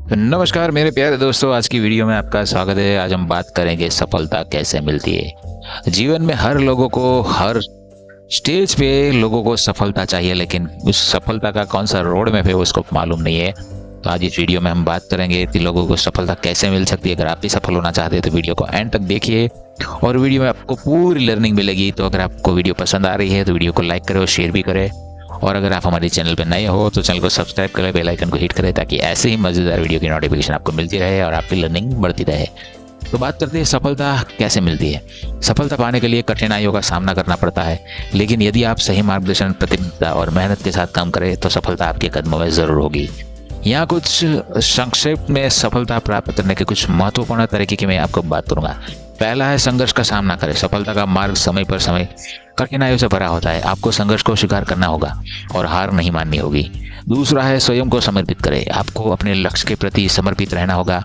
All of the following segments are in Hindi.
तो नमस्कार मेरे प्यारे दोस्तों, आज की वीडियो में आपका स्वागत है। आज हम बात करेंगे सफलता कैसे मिलती है। जीवन में हर लोगों को, हर स्टेज पे लोगों को सफलता चाहिए, लेकिन उस सफलता का कौन सा रोड मैप है उसको मालूम नहीं है। तो आज इस वीडियो में हम बात करेंगे कि लोगों को सफलता कैसे मिल सकती है। अगर आप भी सफल होना चाहते हैं तो वीडियो को एंड तक देखिए और वीडियो में आपको पूरी लर्निंग मिलेगी। तो अगर आपको वीडियो पसंद आ रही है तो वीडियो को लाइक करें और शेयर भी करें, और अगर आप हमारे चैनल पर नए हो तो चैनल को सब्सक्राइब करें, बेल आइकन को हिट करें, ताकि ऐसे ही मजेदार वीडियो की नोटिफिकेशन आपको मिलती रहे और आपकी लर्निंग बढ़ती रहे। तो बात करते हैं सफलता कैसे मिलती है। सफलता पाने के लिए कठिनाइयों का सामना करना पड़ता है, लेकिन यदि आप सही मार्गदर्शन, प्रतिबद्धता और मेहनत के साथ काम करें तो सफलता आपके कदमों में जरूर होगी। यहाँ कुछ संक्षेप में सफलता प्राप्त करने के कुछ महत्वपूर्ण तरीके की मैं आपको बात करूंगा। पहला है संघर्ष का सामना करें। सफलता का मार्ग समय पर समय कठिनाइयों से भरा होता है। आपको संघर्ष को स्वीकार करना होगा और हार नहीं माननी होगी। दूसरा है स्वयं को समर्पित करें। आपको अपने लक्ष्य के प्रति समर्पित रहना होगा,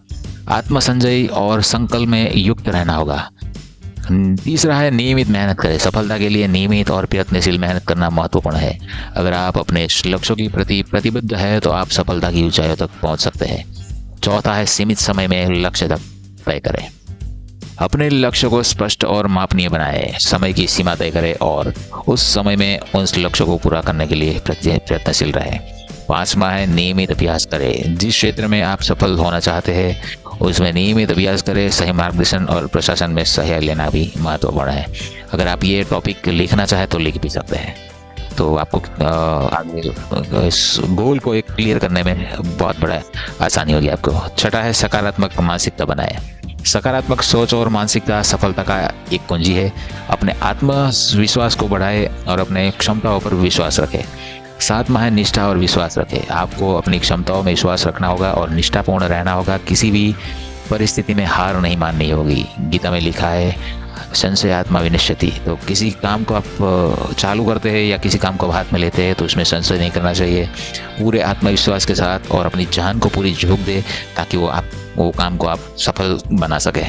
आत्मसंजय और संकल्प में युक्त रहना होगा। तीसरा है नियमित मेहनत करें। सफलता के लिए नियमित और प्रयत्नशील मेहनत करना महत्वपूर्ण है। अगर आप अपने लक्ष्यों के प्रति प्रतिबद्ध है तो आप सफलता की ऊंचाइयों तक पहुंच सकते हैं। चौथा है सीमित समय में लक्ष्य तक तय करें। अपने लक्ष्य को स्पष्ट और मापनीय बनाएं। समय की सीमा तय करें और उस समय में उस लक्ष्य को पूरा करने के लिए प्रयत्नशील रहें। पांचवा है नियमित अभ्यास करें। जिस क्षेत्र में आप सफल होना चाहते हैं उसमें नियमित अभ्यास करें। सही मार्गदर्शन और प्रशासन में सहयोग लेना भी महत्वपूर्ण है। अगर आप ये टॉपिक लिखना चाहें तो लिख भी सकते हैं, तो आपको आगे इस गोल को एक क्लियर करने में बहुत बड़ा आसानी होगी आपको। छठा है सकारात्मक मानसिकता बनाएं। सकारात्मक सोच और मानसिकता सफलता का एक कुंजी है। अपने आत्मविश्वास को बढ़ाएं और अपने क्षमताओं पर विश्वास रखें। सातवां है निष्ठा और विश्वास रखें। आपको अपनी क्षमताओं में विश्वास रखना होगा और निष्ठापूर्ण रहना होगा। किसी भी परिस्थिति में हार नहीं माननी होगी। गीता में लिखा है संशय आत्मा विनश्यति। तो किसी काम को आप चालू करते हैं या किसी काम को हाथ में लेते हैं तो उसमें संशय नहीं करना चाहिए। पूरे आत्मविश्वास के साथ और अपनी जान को पूरी झोंक दे ताकि वो काम को आप सफल बना सके।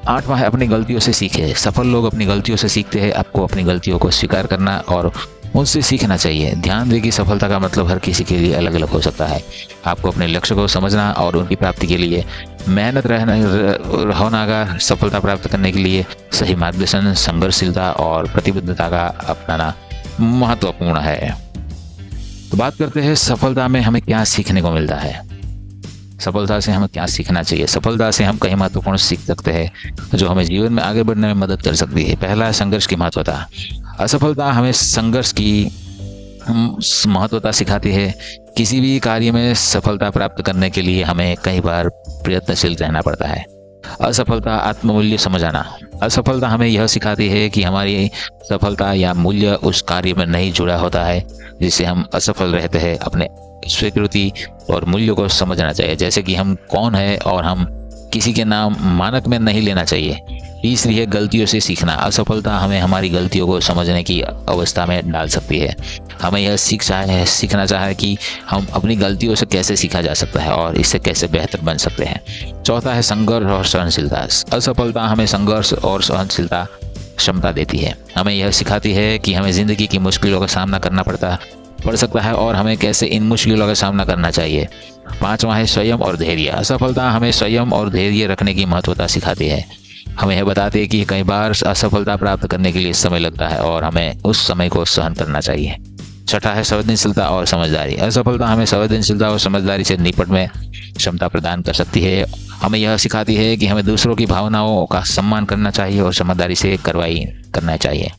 आठवां है अपनी गलतियों से सीखें। सफल लोग अपनी गलतियों से सीखते हैं। आपको अपनी गलतियों को स्वीकार करना और उनसे सीखना चाहिए। ध्यान दें कि सफलता का मतलब हर किसी के लिए अलग अलग हो सकता है। आपको अपने लक्ष्य को समझना और उनकी प्राप्ति के लिए मेहनत होना होगा। सफलता प्राप्त करने के लिए सही मार्गदर्शन, संघर्षशीलता और प्रतिबद्धता का अपनाना महत्वपूर्ण है। तो बात करते हैं सफलता में हमें क्या सीखने को मिलता है। सफलता से हमें क्या सीखना चाहिए। सफलता से हम कई महत्वपूर्ण सीख सकते हैं जो हमें जीवन में आगे बढ़ने में मदद कर सकती है। पहला है संघर्ष की महत्वता। असफलता हमें संघर्ष की महत्वता सिखाती है। किसी भी कार्य में सफलता प्राप्त करने के लिए हमें कई बार प्रयत्नशील रहना पड़ता है। असफलता आत्ममूल्य समझ आना। असफलता हमें यह सिखाती है कि हमारी सफलता या मूल्य उस कार्य में नहीं जुड़ा होता है जिससे हम असफल रहते हैं। अपने स्वीकृति और मूल्य को समझना चाहिए, जैसे कि हम कौन है और हम किसी के नाम मानक में नहीं लेना चाहिए। तीसरी है गलतियों से सीखना। असफलता हमें हमारी गलतियों को समझने की अवस्था में डाल सकती है। हमें यह सीखना चाहे कि हम अपनी गलतियों से कैसे सीखा जा सकता है और इससे कैसे बेहतर बन सकते हैं। चौथा है संघर्ष और सहनशीलता। असफलता हमें संघर्ष और सहनशीलता क्षमता देती है। हमें यह सिखाती है कि हमें जिंदगी की मुश्किलों का सामना करना पड़ सकता है और हमें कैसे इन मुश्किलों का सामना करना चाहिए। पांचवा है संयम और धैर्य। असफलता हमें संयम और धैर्य रखने की महत्वता सिखाती है। हमें यह बताती है कि कई बार असफलता प्राप्त करने के लिए समय लगता है और हमें उस समय को सहन करना चाहिए। छठा है संवेदनशीलता और समझदारी। असफलता हमें संवेदनशीलता और समझदारी से निपटने में क्षमता प्रदान कर सकती है। हमें यह सिखाती है कि हमें दूसरों की भावनाओं का सम्मान करना चाहिए और समझदारी से कार्रवाई करना चाहिए।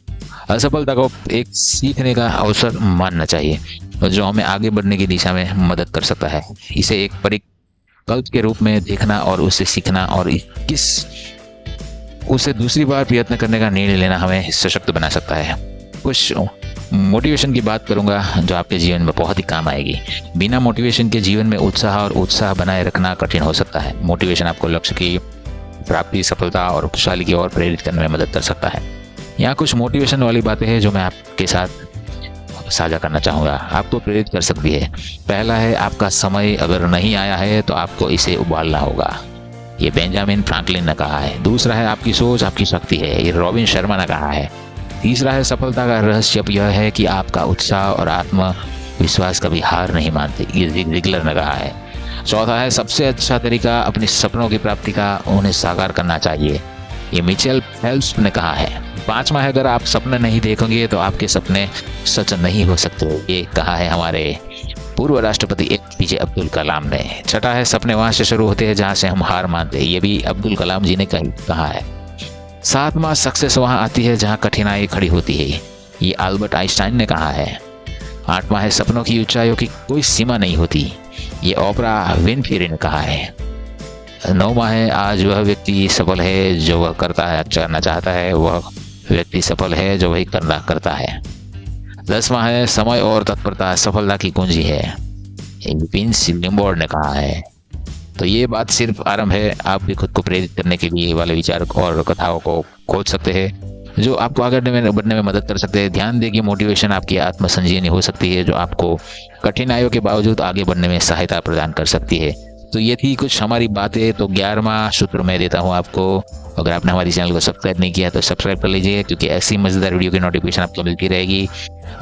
असफलता को एक सीखने का अवसर मानना चाहिए जो हमें आगे बढ़ने की दिशा में मदद कर सकता है। इसे एक परिकल्प के रूप में देखना और उससे सीखना और उसे दूसरी बार प्रयत्न करने का निर्णय लेना हमें सशक्त बना सकता है। कुछ मोटिवेशन की बात करूंगा जो आपके जीवन में बहुत ही काम आएगी। बिना मोटिवेशन के जीवन में उत्साह बनाए रखना कठिन हो सकता है। मोटिवेशन आपको लक्ष्य की प्राप्ति, सफलता और खुशहाली की ओर प्रेरित करने में मदद कर सकता है। यहाँ कुछ मोटिवेशन वाली बातें हैं जो मैं आपके साथ साझा करना चाहूँगा, आपको प्रेरित कर सकती है। पहला है आपका समय अगर नहीं आया है तो आपको इसे उबालना होगा। ये बेंजामिन फ्रैंकलिन ने कहा है। दूसरा है आपकी सोच आपकी शक्ति है। ये रॉबिन शर्मा ने कहा है। तीसरा है सफलता का रहस्य यह है कि आपका उत्साह और आत्मविश्वास कभी हार नहीं मानते। ये जिगलर ने कहा है। चौथा है सबसे अच्छा तरीका अपने सपनों की प्राप्ति का उन्हें साकार करना चाहिए, ये मिचेल फेल्प्स ने कहा है। पांचवा है अगर आप सपने नहीं देखोगे तो आपके सपने सच नहीं हो सकते, ये कहा है हमारे पूर्व राष्ट्रपति APJ अब्दुल कलाम ने। छठा है सपने वहां से शुरू होते हैं जहां से हम हार मानते हैं, ये भी अब्दुल कलाम जी ने कहा है। सातवां सक्सेस वहां आती है जहां कठिनाई खड़ी होती है, ये अल्बर्ट आइंस्टाइन ने कहा है। आठवां है सपनों की ऊंचाइयों की कोई सीमा नहीं होती, ये ओपरा विनफ्री ने कहा है। नौवां है आज वह व्यक्ति सफल है जो वह करना चाहता है, वह व्यक्ति सफल है जो वही करता है। 10वां है समय और तत्परता सफलता की कुंजी है, विंस लिम्बोर्ड ने कहा है। तो ये बात सिर्फ आरंभ है, आप भी खुद को प्रेरित करने के लिए वाले विचार और कथाओं को खोज सकते हैं जो आपको आगे बढ़ने में मदद कर सकते हैं। ध्यान दें कि मोटिवेशन आपकी आत्मसंजीवनी हो सकती है जो आपको कठिनाइयों के बावजूद आगे बढ़ने में सहायता प्रदान कर सकती है। तो ये थी कुछ हमारी बातें। तो 11वां सूत्र मैं देता हूँ आपको, अगर आपने हमारे चैनल को सब्सक्राइब नहीं किया तो सब्सक्राइब कर लीजिए, क्योंकि ऐसी मजेदार वीडियो की नोटिफिकेशन आपको मिलती रहेगी,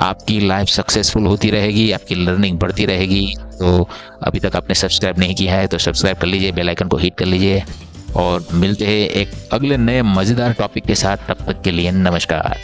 आपकी लाइफ सक्सेसफुल होती रहेगी, आपकी लर्निंग बढ़ती रहेगी। तो अभी तक आपने सब्सक्राइब नहीं किया है तो सब्सक्राइब कर लीजिए, बेल आइकन को हिट कर लीजिए और मिलते हैं एक अगले नए मजेदार टॉपिक के साथ। तब तक के लिए नमस्कार।